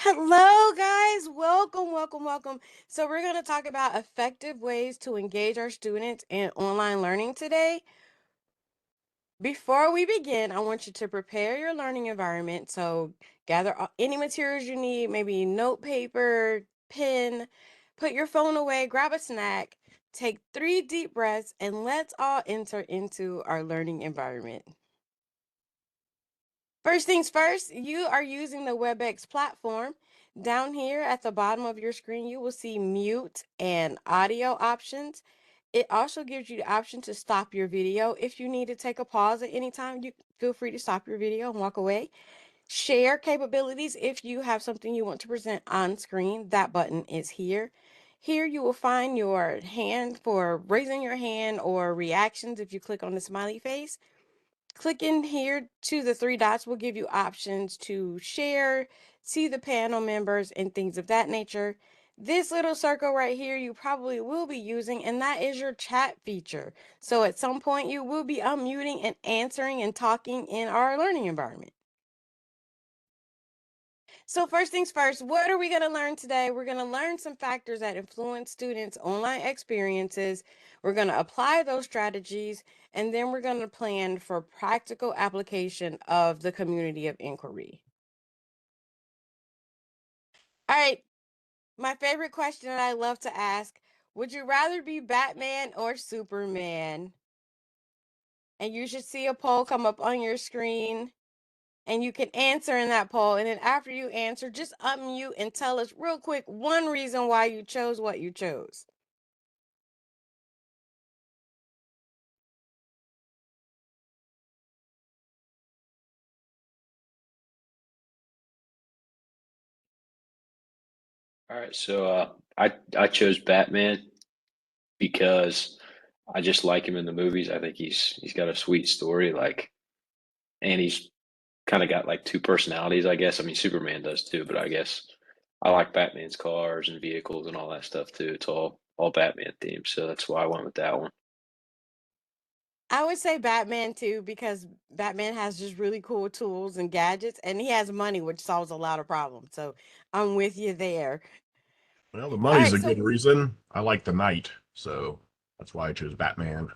Hello, guys. Welcome, welcome, welcome. So, we're going to talk about effective ways to engage our students in online learning today. Before we begin, I want you to prepare your learning environment. So, gather any materials you need, maybe note paper, pen, put your phone away, grab a snack, take 3 deep breaths, and let's all enter into our learning environment. First things first, you are using the WebEx platform. Down here at the bottom of your screen, you will see mute and audio options. It also gives you the option to stop your video. If you need to take a pause at any time, you feel free to stop your video and walk away. Share capabilities. If you have something you want to present on screen, that button is here. Here you will find your hand for raising your hand or reactions if you click on the smiley face. Clicking here to the 3 dots will give you options to share, see the panel members, and things of that nature. This little circle right here you probably will be using, and that is your chat feature. So at some point you will be unmuting and answering and talking in our learning environment. So first things first, what are we going to learn today? We're going to learn some factors that influence students' online experiences. We're going to apply those strategies, and then we're going to plan for practical application of the community of inquiry. All right, my favorite question that I love to ask, would you rather be Batman or Superman? And you should see a poll come up on your screen. And you can answer in that poll. And then after you answer, just unmute and tell us real quick one reason why you chose what you chose. All right, so I chose Batman because I just like him in the movies. I think he's got a sweet story, and he's kind of got like two personalities, I guess. I mean, Superman does too, but I guess I like Batman's cars and vehicles and all that stuff too. It's all Batman themed, so that's why I went with that one. I would say Batman too, because Batman has just really cool tools and gadgets, and he has money, which solves a lot of problems. So I'm with you there. Well, the All money's right, a so good reason. I like the knight, so that's why I chose Batman.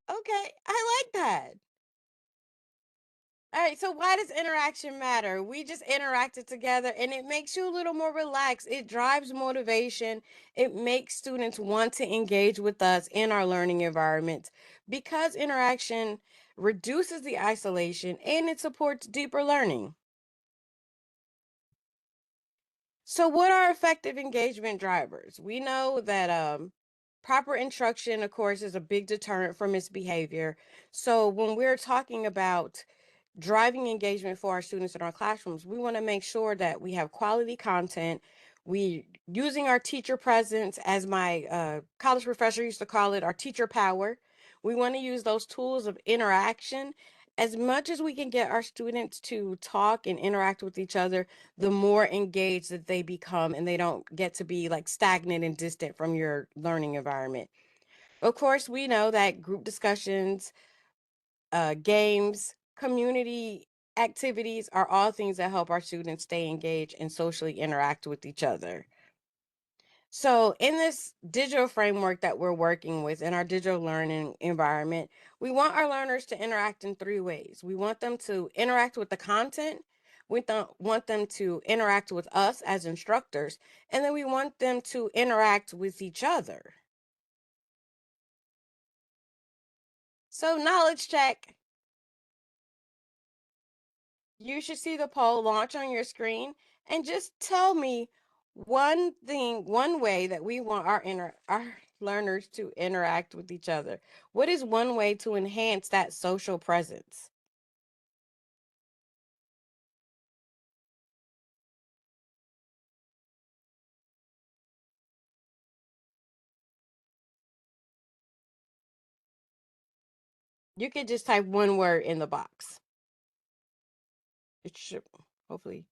okay, I like that. All right, so why does interaction matter? We just interacted together and it makes you a little more relaxed. It drives motivation. It makes students want to engage with us in our learning environment because interaction reduces the isolation and it supports deeper learning. So, what are effective engagement drivers? We know that proper instruction, of course, is a big deterrent for misbehavior. So, when we're talking about driving engagement for our students in our classrooms, we want to make sure that we have quality content. We using our teacher presence, as my college professor used to call it, our teacher power. We want to use those tools of interaction. As much as we can get our students to talk and interact with each other, the more engaged that they become and they don't get to be like stagnant and distant from your learning environment. Of course, we know that group discussions, games, community activities are all things that help our students stay engaged and socially interact with each other. So, in this digital framework that we're working with in our digital learning environment, we want our learners to interact in 3 ways. We want them to interact with the content, we want them to interact with us as instructors, and then we want them to interact with each other. So, knowledge check. You should see the poll launch on your screen and just tell me one thing, one way that we want our learners to interact with each other. What is one way to enhance that social presence? You could just type one word in the box. It should hopefully.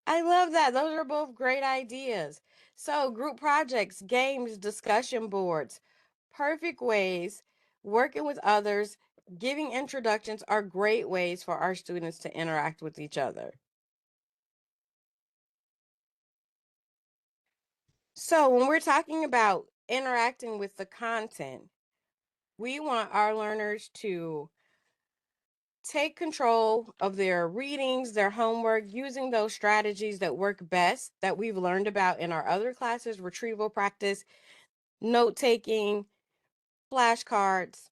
I love that. Those are both great ideas. So, group projects, games, discussion boards, perfect ways, working with others, giving introductions are great ways for our students to interact with each other. So when we're talking about interacting with the content, we want our learners to take control of their readings, their homework, using those strategies that work best that we've learned about in our other classes, retrieval practice, note taking, flashcards.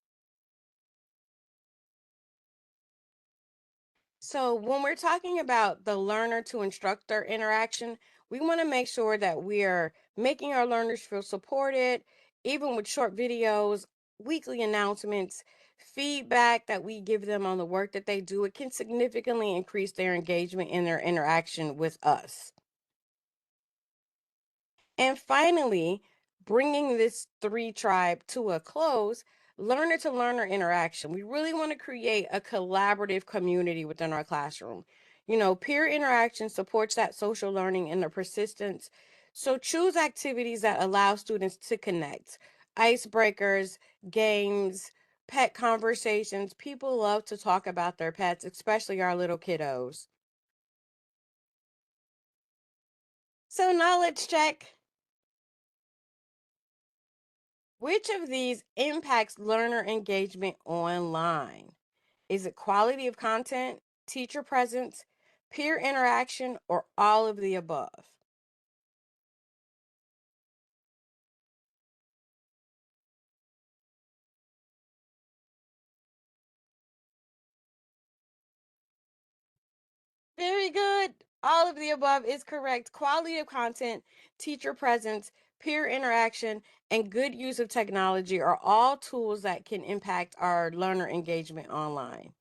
So when we're talking about the learner to instructor interaction, we want to make sure that we are making our learners feel supported, even with short videos, weekly announcements, feedback that we give them on the work that they do. It can significantly increase their engagement and their interaction with us. And finally, bringing this three tribe to a close, learner to learner interaction. We really want to create a collaborative community within our classroom. Peer interaction supports that social learning and the persistence. So choose activities that allow students to connect. Icebreakers, games, pet conversations. People love to talk about their pets, especially our little kiddos. So knowledge check. Which of these impacts learner engagement online? Is it quality of content, teacher presence, peer interaction, or all of the above? Very good. All of the above is correct. Quality of content, teacher presence, peer interaction, and good use of technology are all tools that can impact our learner engagement online.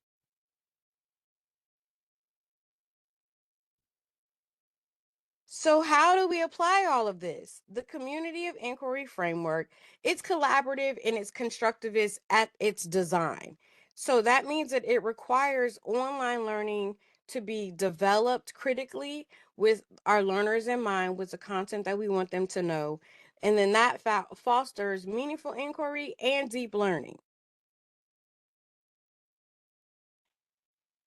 So how do we apply all of this? The community of inquiry framework, it's collaborative and it's constructivist at its design. So that means that it requires online learning to be developed critically with our learners in mind, with the content that we want them to know. And then that fosters meaningful inquiry and deep learning.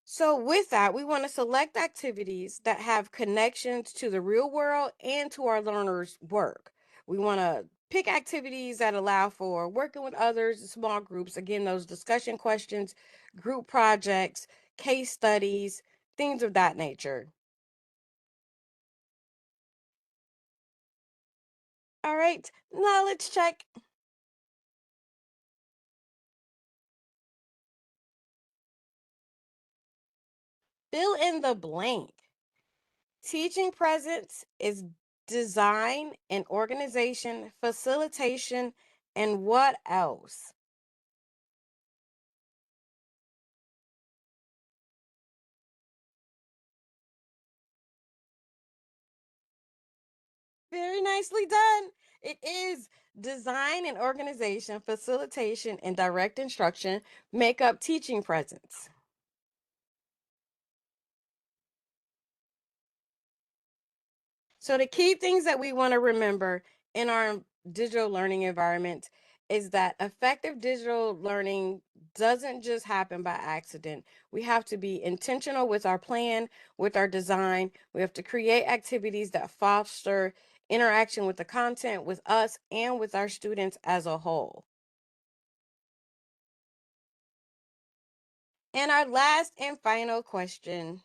So, with that, we want to select activities that have connections to the real world and to our learners' work. We want to pick activities that allow for working with others, small groups, again, those discussion questions, group projects, case studies, things of that nature. All right, knowledge check. Fill in the blank. Teaching presence is design and organization, facilitation, and what else? Very nicely done. It is design and organization, facilitation, and direct instruction make up teaching presence. So the key things that we want to remember in our digital learning environment is that effective digital learning doesn't just happen by accident. We have to be intentional with our plan, with our design. We have to create activities that foster interaction with the content, with us, and with our students as a whole. And our last and final question,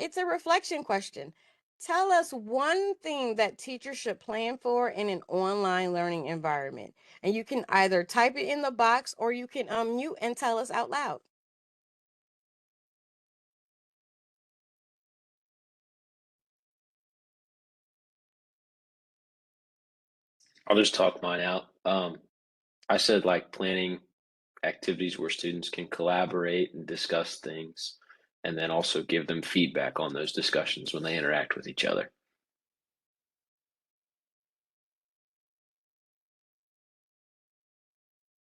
it's a reflection question. Tell us one thing that teachers should plan for in an online learning environment. And you can either type it in the box or you can unmute and tell us out loud. I'll just talk mine out. I said like planning activities where students can collaborate and discuss things, and then also give them feedback on those discussions when they interact with each other.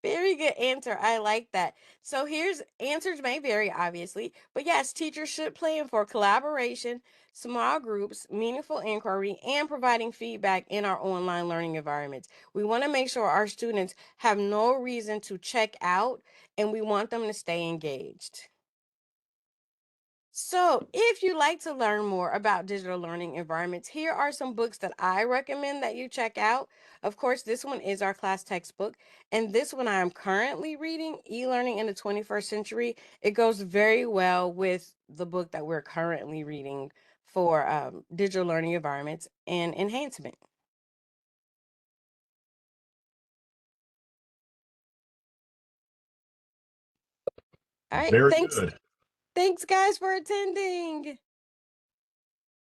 Very pretty good answer. I like that. So here's answers may vary, obviously, but yes, teachers should plan for collaboration, small groups, meaningful inquiry, and providing feedback in our online learning environments. We want to make sure our students have no reason to check out, and we want them to stay engaged. So, if you'd like to learn more about digital learning environments, here are some books that I recommend that you check out. Of course, this one is our class textbook, and this one I am currently reading, E-Learning in the 21st Century. It goes very well with the book that we're currently reading for digital learning environments and enhancement. All right, Very thanks. good. Thanks, guys, for attending.